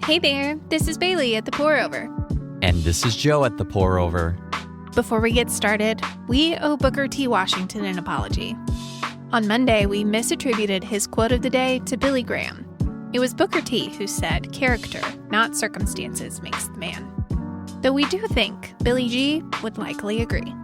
Hey there, this is Bailey at The Pour Over. And this is Joe at The Pour Over. Before we get started, we owe Booker T. Washington an apology. On Monday, we misattributed his quote of the day to Billy Graham. It was Booker T. who said, "Character, not circumstances, makes the man." Though we do think Billy G. would likely agree.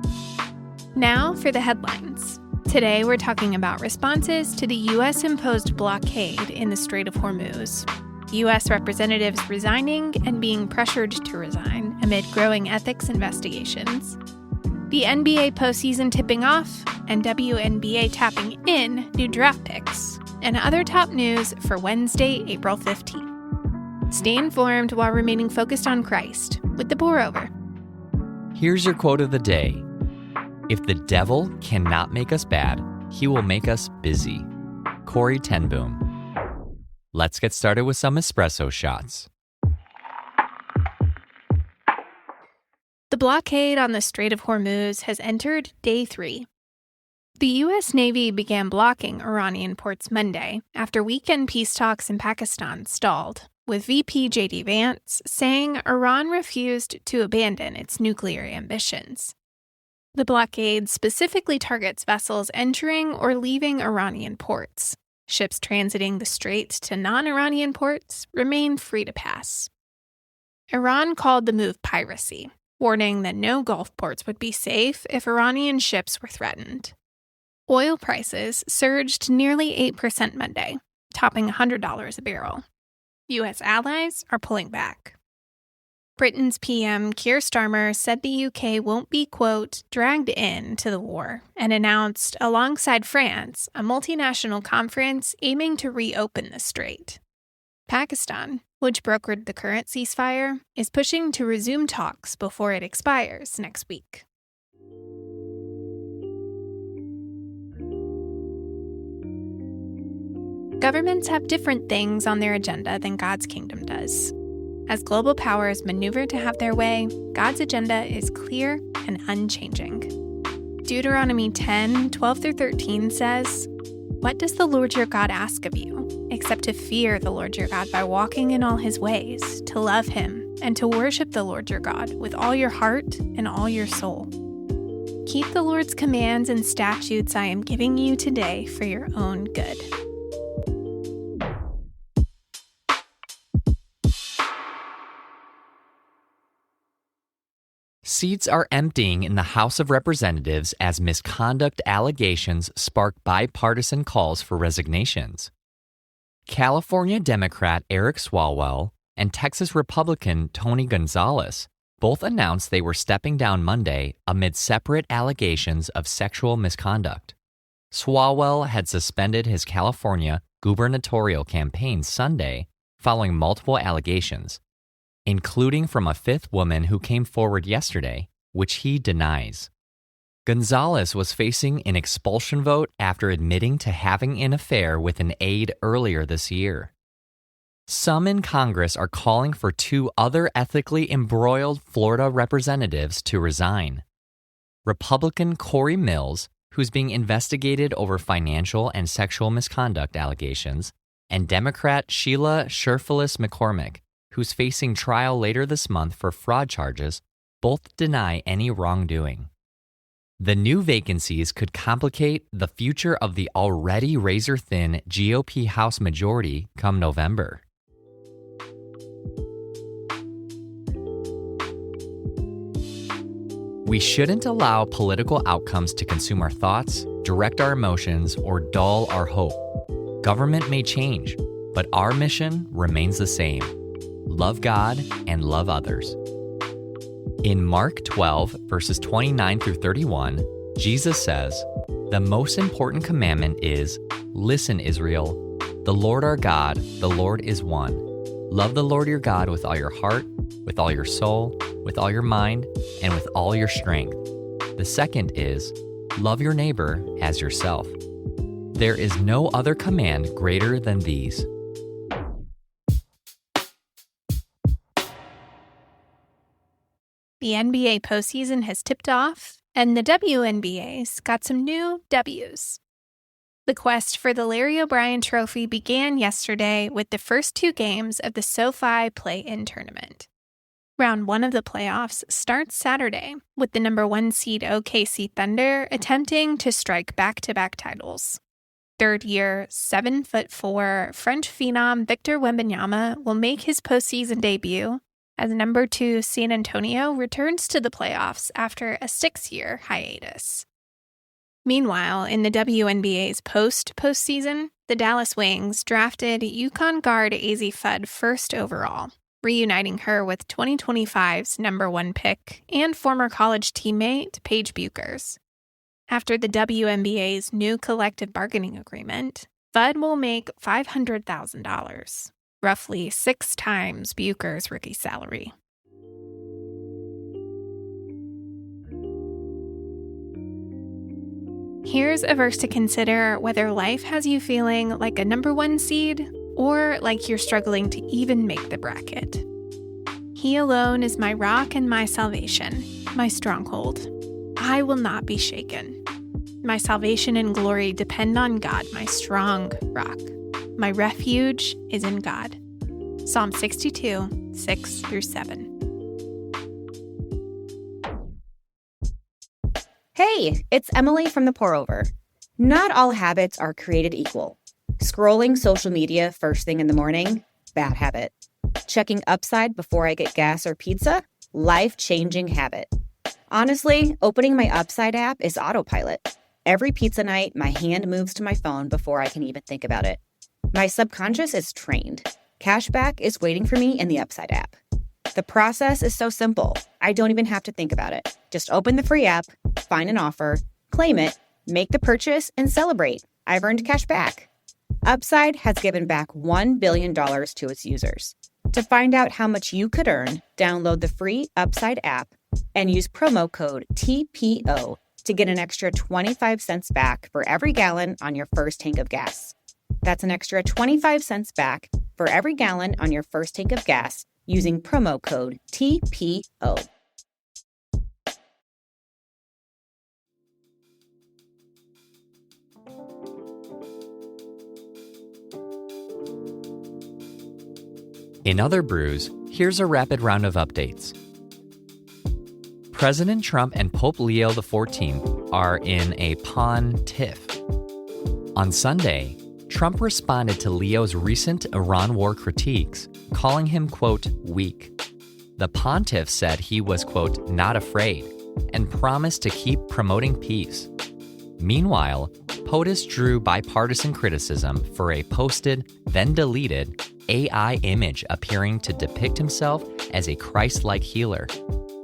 Now for the headlines. Today, we're talking about responses to the U.S.-imposed blockade in the Strait of Hormuz, U.S. representatives resigning and being pressured to resign amid growing ethics investigations, the NBA postseason tipping off, and WNBA tapping in new draft picks, and other top news for Wednesday, April 15th. Stay informed while remaining focused on Christ with The Pour Over. Here's your quote of the day. If the devil cannot make us bad, he will make us busy. Corey ten Boom. Let's get started with some espresso shots. The blockade on the Strait of Hormuz has entered day 3. The U.S. Navy began blocking Iranian ports Monday after weekend peace talks in Pakistan stalled, with VP J.D. Vance saying Iran refused to abandon its nuclear ambitions. The blockade specifically targets vessels entering or leaving Iranian ports. Ships transiting the strait to non-Iranian ports remain free to pass. Iran called the move piracy, warning that no Gulf ports would be safe if Iranian ships were threatened. Oil prices surged nearly 8% Monday, topping $100 a barrel. U.S. allies are pulling back. Britain's PM Keir Starmer said the UK won't be, quote, dragged into the war, and announced, alongside France, a multinational conference aiming to reopen the strait. Pakistan, which brokered the current ceasefire, is pushing to resume talks before it expires next week. Governments have different things on their agenda than God's kingdom does. As global powers maneuver to have their way, God's agenda is clear and unchanging. Deuteronomy 10:12-13 says, "What does the Lord your God ask of you, except to fear the Lord your God by walking in all his ways, to love him, and to worship the Lord your God with all your heart and all your soul? Keep the Lord's commands and statutes I am giving you today for your own good." Seats are emptying in the House of Representatives as misconduct allegations spark bipartisan calls for resignations. California Democrat Eric Swalwell and Texas Republican Tony Gonzalez both announced they were stepping down Monday amid separate allegations of sexual misconduct. Swalwell had suspended his California gubernatorial campaign Sunday following multiple allegations, including from a fifth woman who came forward yesterday, which he denies. Gonzalez was facing an expulsion vote after admitting to having an affair with an aide earlier this year. Some in Congress are calling for 2 other ethically embroiled Florida representatives to resign. Republican Corey Mills, who's being investigated over financial and sexual misconduct allegations, and Democrat Sheila Sherfilis McCormick, who's facing trial later this month for fraud charges, both deny any wrongdoing. The new vacancies could complicate the future of the already razor-thin GOP House majority come November. We shouldn't allow political outcomes to consume our thoughts, direct our emotions, or dull our hope. Government may change, but our mission remains the same. Love God and love others. In Mark 12, verses 29 through 31, Jesus says, "The most important commandment is, 'Listen, Israel, the Lord our God, the Lord is one. Love the Lord your God with all your heart, with all your soul, with all your mind, and with all your strength. The second is, love your neighbor as yourself. There is no other command greater than these." The NBA postseason has tipped off, and the WNBA's got some new W's. The quest for the Larry O'Brien Trophy began yesterday with the first 2 games of the SoFi Play-In Tournament. Round 1 of the playoffs starts Saturday, with the number 1 seed OKC Thunder attempting to strike back-to-back titles. Third-year, 7'4" French phenom Victor Wembanyama will make his postseason debut as number 2 San Antonio returns to the playoffs after a 6-year hiatus. Meanwhile, in the WNBA's postseason, the Dallas Wings drafted UConn guard Azzi Fudd first overall, reuniting her with 2025's number 1 pick and former college teammate Paige Buchers. After the WNBA's new collective bargaining agreement, Fudd will make $500,000, roughly 6 times Buchers' rookie salary. Here's a verse to consider whether life has you feeling like a number 1 seed or like you're struggling to even make the bracket. He alone is my rock and my salvation, my stronghold. I will not be shaken. My salvation and glory depend on God, my strong rock. My refuge is in God. Psalm 62, 6-7. Hey, it's Emily from The Pour Over. Not all habits are created equal. Scrolling social media first thing in the morning, bad habit. Checking Upside before I get gas or pizza, life-changing habit. Honestly, opening my Upside app is autopilot. Every pizza night, my hand moves to my phone before I can even think about it. My subconscious is trained. Cashback is waiting for me in the Upside app. The process is so simple. I don't even have to think about it. Just open the free app, find an offer, claim it, make the purchase, and celebrate. I've earned cash back. Upside has given back $1 billion to its users. To find out how much you could earn, download the free Upside app and use promo code TPO to get an extra 25 cents back for every gallon on your first tank of gas. That's an extra 25 cents back for every gallon on your first tank of gas using promo code TPO. In other brews, here's a rapid round of updates. President Trump and Pope Leo XIV are in a pawn tiff. On Sunday, Trump responded to Leo's recent Iran war critiques, calling him, quote, weak. The pontiff said he was, quote, not afraid, and promised to keep promoting peace. Meanwhile, POTUS drew bipartisan criticism for a posted, then deleted, AI image appearing to depict himself as a Christ-like healer.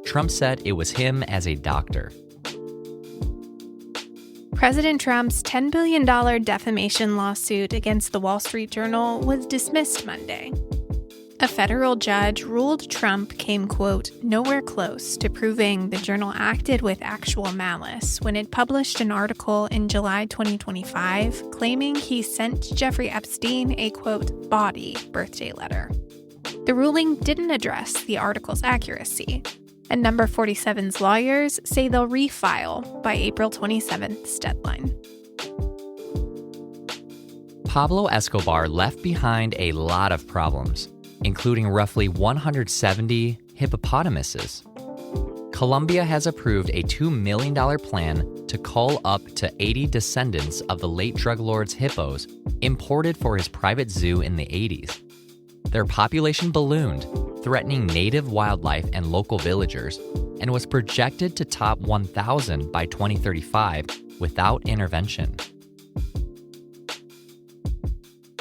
Trump said it was him as a doctor. President Trump's $10 billion defamation lawsuit against the Wall Street Journal was dismissed Monday. A federal judge ruled Trump came, quote, nowhere close to proving the Journal acted with actual malice when it published an article in July 2025 claiming he sent Jeffrey Epstein a, quote, bawdy birthday letter. The ruling didn't address the article's accuracy, and Number 47's lawyers say they'll refile by April 27th's deadline. Pablo Escobar left behind a lot of problems, including roughly 170 hippopotamuses. Colombia has approved a $2 million plan to cull up to 80 descendants of the late drug lord's hippos imported for his private zoo in the 80s. Their population ballooned, threatening native wildlife and local villagers, and was projected to top 1,000 by 2035 without intervention.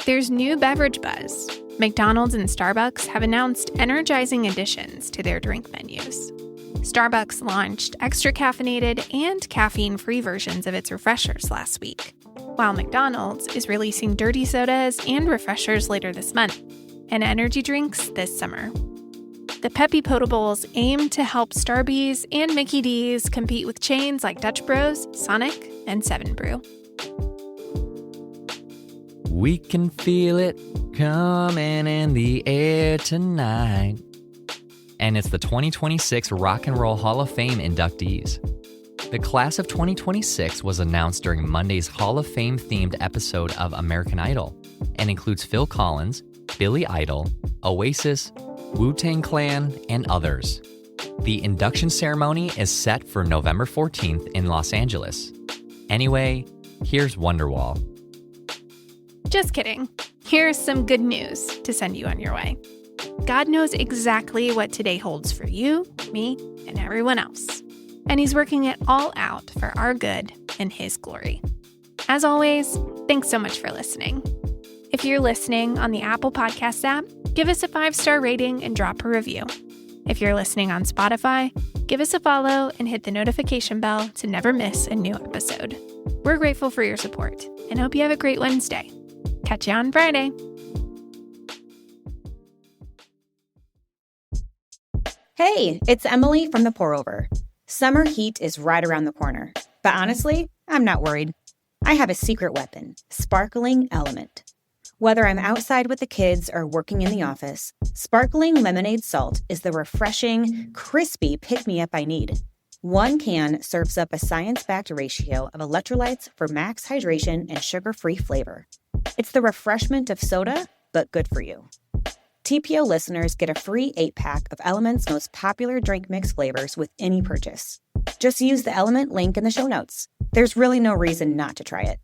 There's new beverage buzz. McDonald's and Starbucks have announced energizing additions to their drink menus. Starbucks launched extra caffeinated and caffeine-free versions of its refreshers last week, while McDonald's is releasing dirty sodas and refreshers later this month, and energy drinks this summer. The Peppy Potables aim to help Starbucks and Mickey D's compete with chains like Dutch Bros, Sonic, and 7 Brew. We can feel it coming in the air tonight. And it's the 2026 Rock and Roll Hall of Fame inductees. The class of 2026 was announced during Monday's Hall of Fame-themed episode of American Idol and includes Phil Collins, Billy Idol, Oasis, Wu-Tang Clan, and others. The induction ceremony is set for November 14th in Los Angeles. Anyway, here's Wonderwall. Just kidding. Here's some good news to send you on your way. God knows exactly what today holds for you, me, and everyone else. And He's working it all out for our good and His glory. As always, thanks so much for listening. If you're listening on the Apple Podcasts app, give us a 5-star rating and drop a review. If you're listening on Spotify, give us a follow and hit the notification bell to never miss a new episode. We're grateful for your support and hope you have a great Wednesday. Catch you on Friday. Hey, it's Emily from The Pour Over. Summer heat is right around the corner. But honestly, I'm not worried. I have a secret weapon, sparkling element. Whether I'm outside with the kids or working in the office, sparkling lemonade salt is the refreshing, crispy pick-me-up I need. 1 can serves up a science-backed ratio of electrolytes for max hydration and sugar-free flavor. It's the refreshment of soda, but good for you. TPO listeners get a free 8-pack of Element's most popular drink mix flavors with any purchase. Just use the Element link in the show notes. There's really no reason not to try it.